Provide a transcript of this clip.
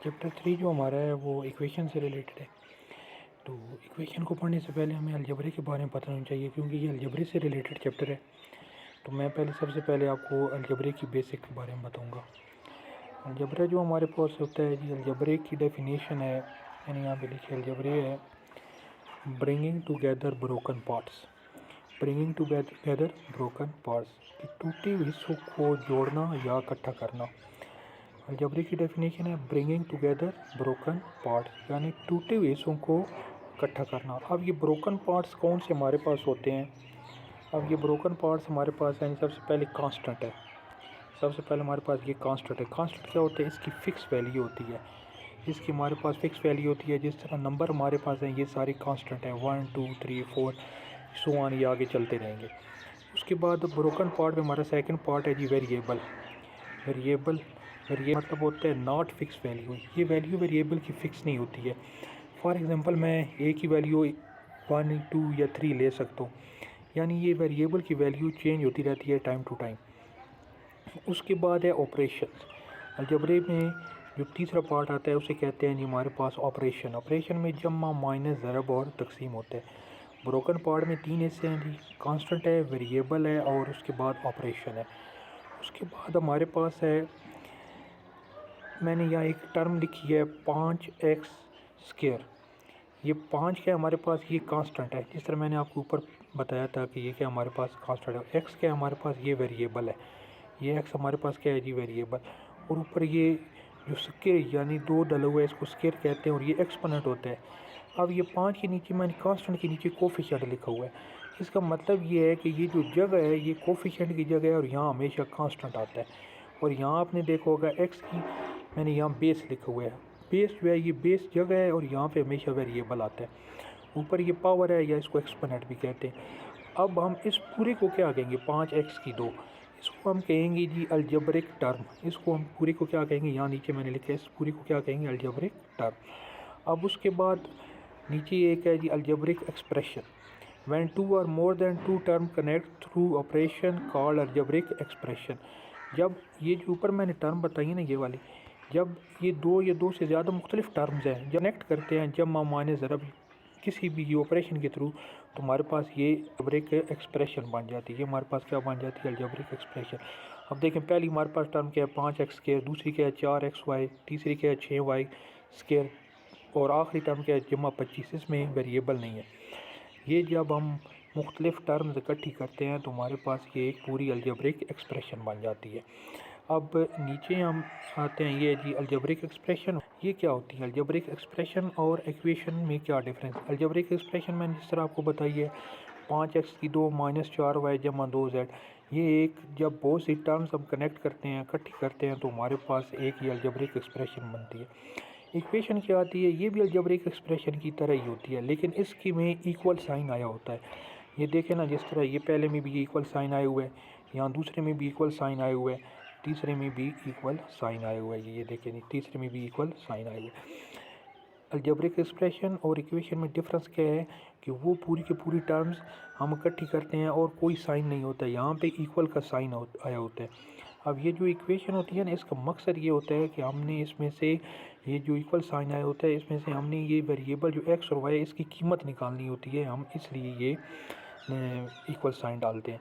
Chapter 3 जो हमारा है वो इक्वेशन से रिलेटेड है। तो इक्वेशन को पढ़ने से पहले हमें अलजेब्रे के बारे में पता होना चाहिए, क्योंकि ये अलजेब्रे से रिलेटेड चैप्टर है। तो मैं सबसे पहले आपको अलजेब्रे की बेसिक के बारे में बताऊंगा। अलजेब्रा जो हमारे पास होता है जी, अलजेब्रे की डेफिनेशन है, यानी यहाँ पे लिखिए अलजेब्रे है bringing together broken parts. Bringing together broken parts कि टूटे हिस्सों को जोड़ना या इकट्ठा करना। अलजेब्रे की डेफिनेशन है ब्रिंगिंग टुगेदर ब्रोकन पार्ट्स, यानी टूटे हुए हिस्सों को इकट्ठा करना। अब ये ब्रोकन पार्ट्स कौन से हमारे पास होते हैं? अब ये ब्रोकन पार्ट्स हमारे पास हैं, सबसे पहले कांस्टेंट है। सबसे पहले हमारे पास ये कांस्टेंट है। कांस्टेंट क्या होता है? इसकी फ़िक्स वैल्यू होती है। इसकी हमारे पास फ़िक्स वैल्यू होती है। जिस तरह नंबर हमारे पास हैं, ये सारे कांस्टेंट हैं, 1 2 3 4 सो ऑन, ये आगे चलते रहेंगे। उसके बाद ब्रोकन पार्ट में हमारा सेकंड पार्ट है जी वेरिएबल। वेरिएबल मतलब होता है नॉट फिक्स वैल्यू। ये वैल्यू वेरिएबल की फ़िक्स नहीं होती है। फॉर एग्ज़ाम्पल मैं एक ही वैल्यू 1 2 या 3 ले सकता हूँ, यानी ये वेरिएबल की वैल्यू चेंज होती रहती है टाइम टू टाइम। उसके बाद है ऑपरेशन। अलजेब्रे में जो तीसरा पार्ट आता है उसे कहते हैं जी हमारे पास ऑपरेशन। ऑपरेशन में जम्मा, माइनस, ज़रब और तकसीम होता है। ब्रोकन पार्ट में 3 हिस्से हैं जी, कांस्टेंट है, वेरिएबल है और उसके बाद ऑपरेशन है। उसके बाद हमारे पास है, मैंने यहाँ एक टर्म लिखी है 5x स्क्वायर। ये 5 क्या है हमारे पास? ये कांस्टेंट है। जिस तरह मैंने आपको ऊपर बताया था कि ये क्या हमारे पास कांस्टेंट है। x क्या है हमारे पास? ये वेरिएबल है। ये x हमारे पास क्या है जी? वेरिएबल। और ऊपर ये जो स्क्वायर यानी 2 डला हुआ है, इसको स्क्वायर कहते हैं और ये एक्सपोनेंट होता है। अब ये 5 के नीचे मैंने कांस्टेंट के नीचे कोफिशिएंट लिखा हुआ है। इसका मतलब ये है कि ये जो जगह है ये कोफिशिएंट की जगह है और यहाँ हमेशा कांस्टेंट आता है। और यहाँ आपने देखा होगा x की मैंने यहाँ बेस लिखा हुआ है। बेस जो है ये बेस जगह है और यहाँ पे हमेशा वेरिएबल आता है। ऊपर ये पावर है या इसको एक्सपोनेंट भी कहते हैं। अब हम इस पूरे को क्या कहेंगे? 5x की 2, इसको हम कहेंगे जी अलजेब्रिक टर्म। इसको हम पूरे को क्या कहेंगे? यहाँ नीचे मैंने लिखा है, इस पूरे को क्या कहेंगे? Algebraic term. अब उसके बाद नीचे एक है जी अलजेब्रिक एक्सप्रेशन। व्हेन टू और more than two term connect through operation called algebraic expression. जब ये जो ऊपर मैंने टर्म बताई है ना, ये वाली, जब ये दो या दो से ज़्यादा मुख्तलिफ टर्म्स हैं जब कनेक्ट करते हैं, जब माने ज़रब किसी भी ऑपरेशन के थ्रू, तो हमारे पास ये अलजेब्रिक एक्सप्रेशन बन जाती है। हमारे पास क्या बन जाती है? Algebraic expression. अब देखें, पहली हमारे पास टर्म क्या है? 5x square. दूसरी क्या है? 4xy। तीसरी क्या है? 6y square. और आखिरी टर्म क्या है? जमा 25। इसमें वेरिएबल नहीं है। ये जब हम मुख्तलिफ टर्म्स इकट्ठी करते हैं तो हमारे पास ये एक पूरी अलजेब्रिक एक्सप्रेशन बन जाती है। अब नीचे हम आते हैं, ये जी अलजेब्रिक एक्सप्रेशन। ये क्या होती है? अलजेब्रिक एक्सप्रेशन और इक्वेशन में क्या डिफरेंस? अलजेब्रिक एक्सप्रेशन मैंने जिस तरह आपको बताई है 5x की 2 माइनस 4y जमा 2z। ये एक जब बहुत सी टर्म्स हम कनेक्ट करते हैं, इकट्ठी करते हैं, तो हमारे पास एक ही अलजेब्रिक एक्सप्रेशन बनती है। इक्वेशन क्या आती है? ये भी अलजेब्रिक एक्सप्रेशन की तरह ही होती है, लेकिन इसकी में इक्वल साइन आया होता है। ये देखें ना, जिस तरह ये पहले में भी इक्वल साइन आए हुए हैं, यहाँ दूसरे में भी इक्वल साइन आए हुए हैं, तीसरे में भी इक्वल साइन आए हुए हैं। ये देखें नहीं, तीसरे में भी इक्वल साइन आए हुए हैं। अलजेब्रिक एक्सप्रेशन और इक्वेशन में डिफरेंस क्या है कि वो पूरी की पूरी टर्म्स हम इकट्ठी करते हैं और कोई साइन नहीं होता है, यहाँ पे इक्वल का साइन आया होता है। अब ये जो इक्वेशन होती है ना, इसका मकसद ये होता है कि हमने इसमें से ये जो इक्वल साइन आया होता है, इसमें से हमने ये वेरिएबल जो x और y है इसकी कीमत निकालनी होती है। हम इसलिए ये इक्वल साइन डालते हैं।